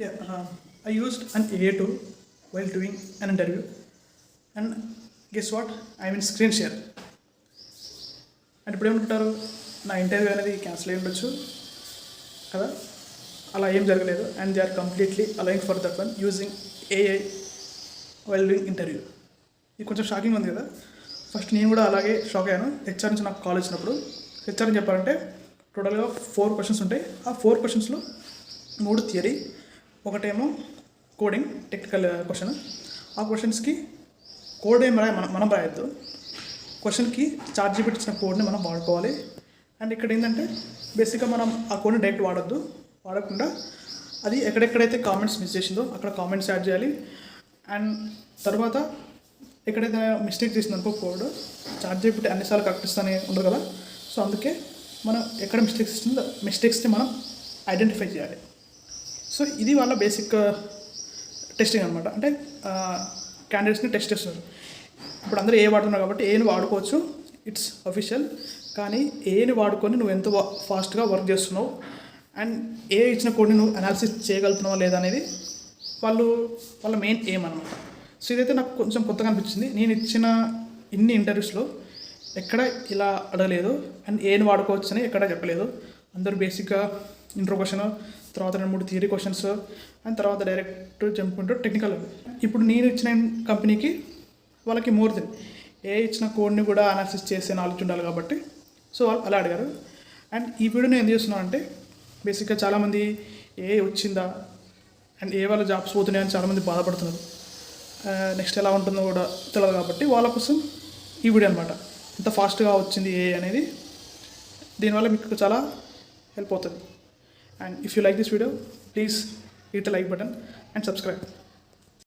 Yeah, I used an AI tool while doing an interview, and guess what? I'm in screen share. And ఇప్పుడు ఏమంటారు, నా interview అనేది cancel అయ్యి ఉండొచ్చు కదా, అలా ఏం జరగలేదు. And they are completely align for that one using AI while doing interview. ఇది కొంచెం షాకింగ్ ఉంది కదా. ఫస్ట్ నేను కూడా అలాగే షాక్ అయ్యాను. హెచ్ఆర్ నుంచి నాకు కాల్ వచ్చినప్పుడు హెచ్ఆర్ చెప్పాలంటే టోటల్గా 4 క్వశ్చన్స్ ఉంటాయి. ఆ 4 క్వశ్చన్స్లో 3 థియరీ, ఒకటేమో కోడింగ్ టెక్నికల్ క్వశ్చన్. ఆ క్వశ్చన్స్కి కోడ్ ఏం మనం రాయొద్దు, క్వశ్చన్కి చార్ట్జీపీటీ ఇచ్చిన కోడ్ని మనం వాడుకోవాలి. అండ్ ఇక్కడ ఏంటంటే బేసిక్గా మనం ఆ కోడ్ని డైరెక్ట్ వాడకుండా అది ఎక్కడెక్కడైతే కామెంట్స్ మిస్ చేసిందో అక్కడ కామెంట్స్ యాడ్ చేయాలి. అండ్ తర్వాత ఎక్కడైతే మిస్టేక్ చేసిందనుకో కోడ్, చార్ట్జీపీటీ అన్నిసార్లు కరెక్ట్ ఇస్తూనే ఉండదు కదా. సో అందుకే మనం ఎక్కడ మిస్టేక్స్ ఇస్తుందో మిస్టేక్స్ని మనం ఐడెంటిఫై చేయాలి. సో ఇది వాళ్ళ బేసిక్ టెస్టింగ్ అనమాట. అంటే క్యాండిడేట్స్ని టెస్ట్ చేస్తున్నారు. ఇప్పుడు అందరూ ఏ వాడుతున్నారు కాబట్టి ఏని వాడుకోవచ్చు, ఇట్స్ అఫీషియల్. కానీ ఏని వాడుకొని నువ్వు ఎంత ఫాస్ట్గా వర్క్ చేస్తున్నావు అండ్ ఏ ఇచ్చిన కోడ్ని నువ్వు అనాలిసిస్ చేయగలుగుతున్నావా లేదా అనేది వాళ్ళ మెయిన్ ఎయిమ్ అనమాట. సో ఇదైతే నాకు కొంచెం కొత్తగా అనిపించింది. నేను ఇచ్చిన ఇన్ని ఇంటర్వ్యూస్లో ఎక్కడ ఇలా అడగలేదు అండ్ ఏని వాడుకోవచ్చు అని ఎక్కడ చెప్పలేదు. అందరూ బేసిక్గా ఇంట్రో క్వశ్చన్, తర్వాత 2-3 థియరీ క్వశ్చన్స్, అండ్ తర్వాత డైరెక్ట్ జంప్ ఇంటూ టెక్నికల్. ఇప్పుడు నేను ఇచ్చిన కంపెనీకి వాళ్ళకి మోర్ దెన్ ఏ ఇచ్చిన కోడ్ని కూడా అనాలిసిస్ చేసే నాలెడ్జ్ ఉండాలి కాబట్టి సో వాళ్ళు అలా అడిగారు. అండ్ ఈ వీడియోని ఏం చేస్తున్నాను అంటే బేసిక్గా చాలామంది ఏ వచ్చిందా అండ్ ఏ వాళ్ళ జాబ్స్ పోతున్నాయని చాలామంది బాధపడుతున్నారు. నెక్స్ట్ ఎలా ఉంటుందో కూడా తెలియదు కాబట్టి వాళ్ళ కోసం ఈ వీడియో అనమాట. ఎంత ఫాస్ట్గా వచ్చింది ఏ అనేది, దీనివల్ల మీకు చాలా హెల్ప్ అవుతుంది. And if you like this video, please hit the like button and subscribe.